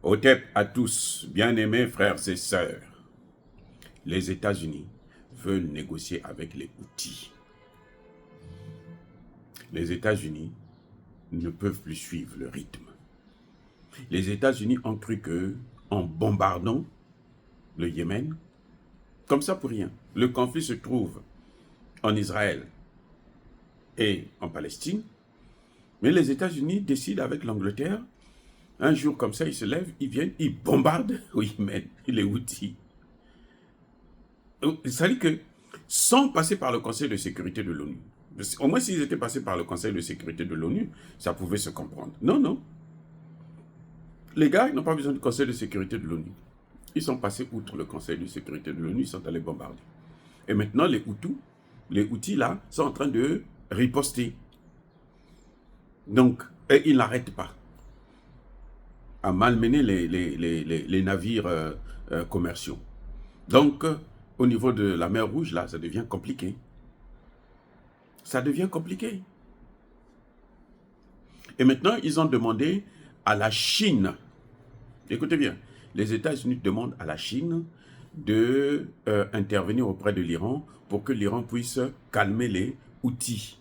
Otep à tous, bien-aimés frères et sœurs. Les États-Unis veulent négocier avec les Houthis. Les États-Unis ne peuvent plus suivre le rythme. Les États-Unis ont cru que, en bombardant le Yémen, comme ça pour rien, le conflit se trouve en Israël et en Palestine, mais les États-Unis décident avec l'Angleterre, un jour comme ça, ils se lèvent, ils viennent, ils bombardent au Yémen, les Houthis. Ça veut dire que, sans passer par le Conseil de sécurité de l'ONU, au moins s'ils étaient passés par le Conseil de sécurité de l'ONU, ça pouvait se comprendre. Non, non. Les gars, ils n'ont pas besoin du Conseil de sécurité de l'ONU. Ils sont passés outre le Conseil de sécurité de l'ONU, ils sont allés bombarder. Et maintenant, les Houthis là, sont en train de riposter. Donc, et ils n'arrêtent pas à malmener les navires commerciaux. Donc, au niveau de la mer Rouge, là, ça devient compliqué. Ça devient compliqué. Et maintenant, ils ont demandé à la Chine, écoutez bien, les États-Unis demandent à la Chine d'intervenir auprès de l'Iran pour que l'Iran puisse calmer les Houthis.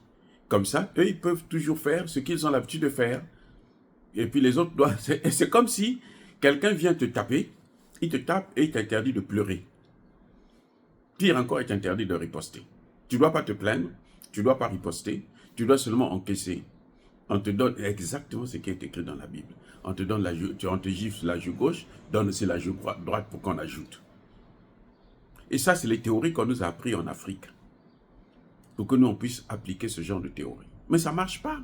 Comme ça, eux, ils peuvent toujours faire ce qu'ils ont l'habitude de faire. Et puis les autres doivent... C'est comme si quelqu'un vient te taper, il te tape et il t'interdit de pleurer. Pire encore, il t'interdit de riposter. Tu ne dois pas te plaindre, tu ne dois pas riposter, tu dois seulement encaisser. On te donne exactement ce qui est écrit dans la Bible. On te donne on te gifle la joue gauche, donne aussi la joue droite pour qu'on ajoute. Et ça, c'est les théories qu'on nous a appris en Afrique. Pour que nous, on puisse appliquer ce genre de théorie. Mais ça ne marche pas.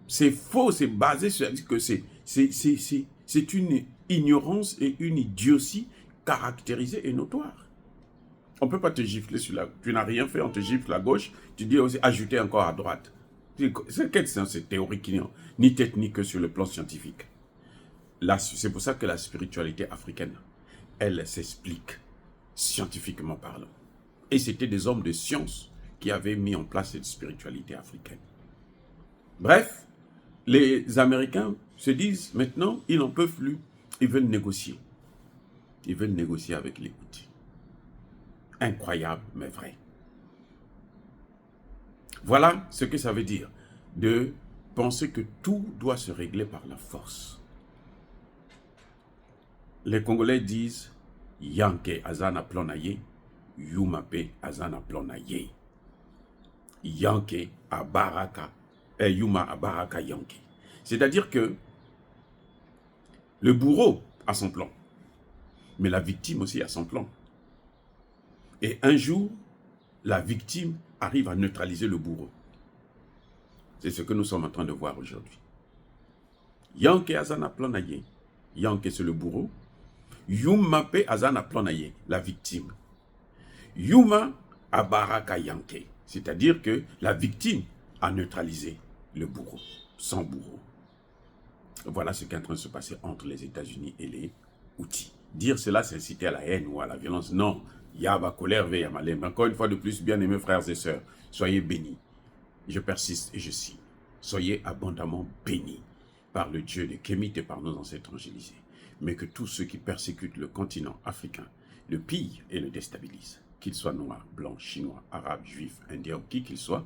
C'est faux, c'est basé sur que c'est une ignorance et une idiotie caractérisée et notoire. On ne peut pas te gifler sur la... Tu n'as rien fait, on te gifle à gauche, tu dis aussi ajouter encore à droite. Quelle sont ces théories qui n'ont ni tête ni queue sur le plan scientifique? C'est pour ça que la spiritualité africaine, elle s'explique scientifiquement parlant. Et c'était des hommes de science qui avaient mis en place cette spiritualité africaine. Bref, les Américains se disent maintenant, ils n'en peuvent plus. Ils veulent négocier. Ils veulent négocier avec les Houthis. Incroyable, mais vrai. Voilà ce que ça veut dire de penser que tout doit se régler par la force. Les Congolais disent Yanke azana plonaye, Yumape azana plonaye. Yanke abaraka, Yuma abaraka Yanke. C'est-à-dire que le bourreau a son plan, mais la victime aussi a son plan. Et un jour, la victime arrive à neutraliser le bourreau. C'est ce que nous sommes en train de voir aujourd'hui. Yanke azana plonaye. Yanke c'est le bourreau. Yumape azana plonaye, la victime. Yuma abaraka Yanke. C'est-à-dire que la victime a neutralisé le bourreau, son bourreau. Voilà ce qui est en train de se passer entre les États-Unis et les Houthis. Dire cela, c'est inciter à la haine ou à la violence. Non. Yaba colère ve yamalem. Encore une fois de plus, bien-aimés frères et sœurs, soyez bénis. Je persiste et je signe. Soyez abondamment bénis par le Dieu de Kémite et par nos ancêtres angélisés. Mais que tous ceux qui persécutent le continent africain le pillent et le déstabilisent. Qu'ils soient noirs, blancs, chinois, arabes, juifs, indiens ou qui qu'ils soient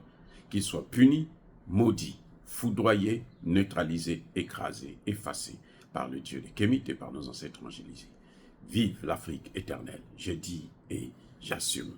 punis, maudits, foudroyés, neutralisés, écrasés, effacés par le Dieu de Kémite et par nos ancêtres angélisés. Vive l'Afrique éternelle, je dis et j'assume.